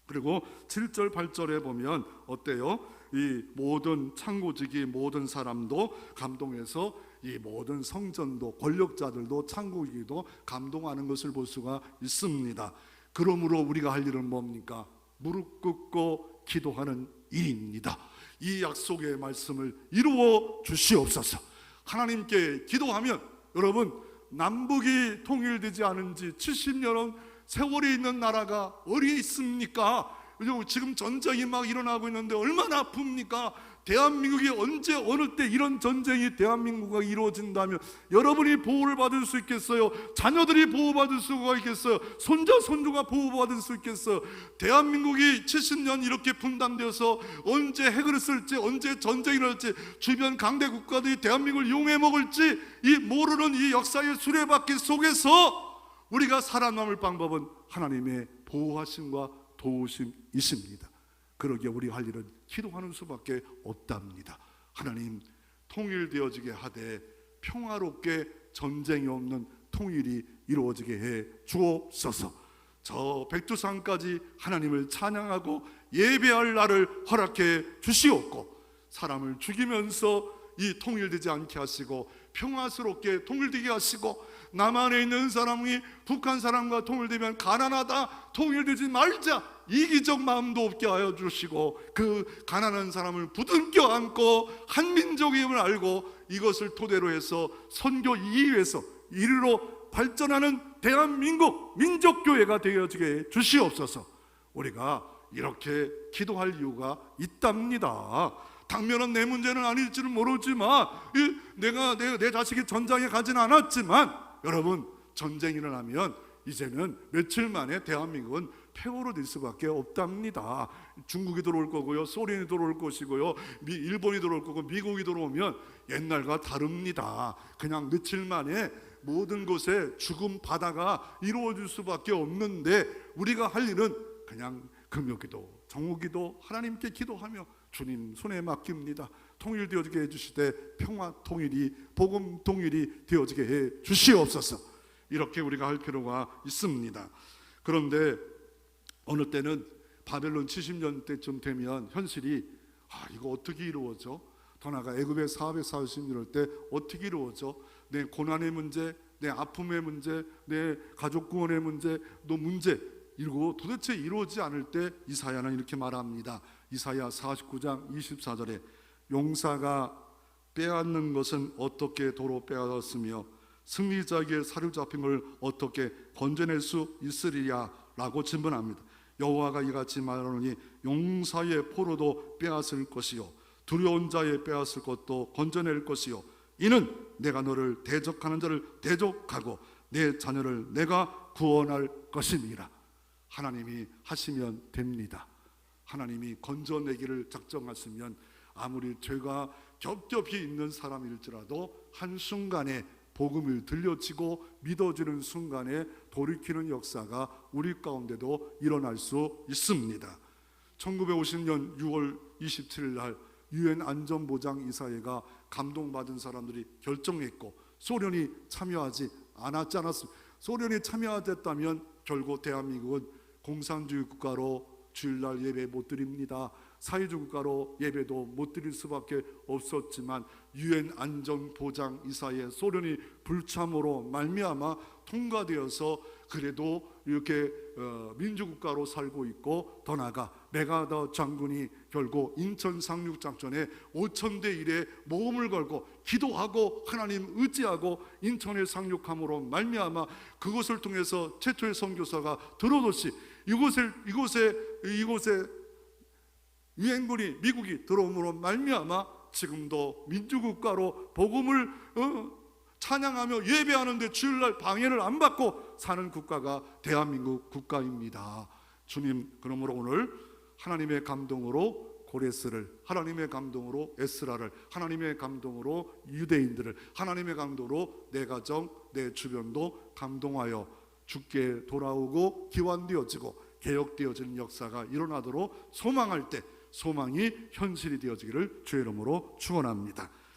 그리고 7절 8절에 보면 어때요? 이 모든 창고지기 모든 사람도 감동해서 이 모든 성전도 권력자들도 창고지기도 감동하는 것을 볼 수가 있습니다. 그러므로 우리가 할 일은 뭡니까? 무릎 꿇고 기도하는 일입니다. 이 약속의 말씀을 이루어 주시옵소서. 하나님께 기도하면 여러분 남북이 통일되지 않은 지 70년은 세월이 있는 나라가 어디에 있습니까? 지금 전쟁이 막 일어나고 있는데 얼마나 아픕니까? 대한민국이 언제 어느 때 이런 전쟁이 대한민국과 이루어진다면 여러분이 보호를 받을 수 있겠어요? 자녀들이 보호받을 수가 있겠어요? 손자 손주가 보호받을 수 있겠어요? 대한민국이 70년 이렇게 분단되어서 언제 핵을 쓸지 언제 전쟁이 일어날지 주변 강대 국가들이 대한민국을 이용해 먹을지 이 모르는 이 역사의 수레바퀴 속에서 우리가 살아남을 방법은 하나님의 보호하심과 도우심이십니다. 그러기에 우리 할 일은 기도하는 수밖에 없답니다. 하나님 통일되어지게 하되 평화롭게 전쟁이 없는 통일이 이루어지게 해 주옵소서. 저 백두산까지 하나님을 찬양하고 예배할 날을 허락해 주시옵고 사람을 죽이면서 이 통일되지 않게 하시고 평화스럽게 통일되게 하시고 남한에 있는 사람이 북한 사람과 통일되면 가난하다 통일되지 말자 이기적 마음도 없게 하여 주시고 그 가난한 사람을 부둥켜 안고 한민족임을 알고 이것을 토대로 해서 선교 이위에서 이리로 발전하는 대한민국 민족교회가 되어지게 주시옵소서. 우리가 이렇게 기도할 이유가 있답니다. 당면은 내 문제는 아닐지는 모르지만 내 자식이 전장에 가진 않았지만 여러분 전쟁이 일어나면 이제는 며칠 만에 대한민국은 폐허로 될 수밖에 없답니다. 중국이 들어올 거고요, 소련이 들어올 것이고요, 일본이 들어올 거고 미국이 들어오면 옛날과 다릅니다. 그냥 며칠 만에 모든 곳에 죽음 바다가 이루어질 수밖에 없는데 우리가 할 일은 그냥 금요기도 정오기도 하나님께 기도하며 주님 손에 맡깁니다. 통일되어지게 해주시되 평화 통일이 복음 통일이 되어지게 해 주시옵소서. 이렇게 우리가 할 필요가 있습니다. 그런데 어느 때는 바벨론 70년 때쯤 되면 현실이 이거 어떻게 이루어져? 더 나아가 애굽의 440년 이럴 때 어떻게 이루어져? 내 고난의 문제, 내 아픔의 문제, 내 가족 구원의 문제, 너 문제 이러고 도대체 이루어지지 않을 때 이사야는 이렇게 말합니다. 이사야 49장 24절에 용사가 빼앗는 것은 어떻게 도로 빼앗았으며 승리자에게 사로잡힌 걸 어떻게 건져낼 수 있으리야 라고 질문합니다. 여호와가 이같이 말하노니 용사의 포로도 빼앗을 것이요 두려운 자의 빼앗을 것도 건져낼 것이요 이는 내가 너를 대적하는 자를 대적하고 내 자녀를 내가 구원할 것이니라. 하나님이 하시면 됩니다. 하나님이 건져내기를 작정하시면 아무리 죄가 겹겹이 있는 사람일지라도 한순간에 복음을 들려치고 믿어지는 순간에 돌이키는 역사가 우리 가운데도 일어날 수 있습니다. 1950년 6월 27일 날 유엔 안전보장 이사회가 감동받은 사람들이 결정했고 소련이 참여하지 않았습니다. 소련이 참여했다면 결국 대한민국은 공산주의 국가로 주일날 예배 못 드립니다. 사회주의 국가로 예배도 못 드릴 수밖에 없었지만 유엔 안전보장 이사회 소련이 불참으로 말미암아 통과되어서 그래도 이렇게 민주국가로 살고 있고, 더 나아가 메가더 장군이 결국 인천 상륙작전에 5,000대 1의 모험을 걸고 기도하고 하나님 의지하고 인천에 상륙함으로 말미암아 그것을 통해서 최초의 선교사가 들어오듯이 이곳에 유엔군이 미국이 들어옴으로 말미암아 지금도 민주국가로 복음을 찬양하며 예배하는데 주일날 방해를 안 받고 사는 국가가 대한민국 국가입니다. 주님, 그러므로 오늘 하나님의 감동으로 고레스를, 하나님의 감동으로 에스라를, 하나님의 감동으로 유대인들을, 하나님의 감동으로 내 가정, 내 주변도 감동하여 주께 돌아오고 기환되어지고 개혁되어지는 역사가 일어나도록 소망할 때 소망이 현실이 되어지기를 주의 이름으로 축원합니다.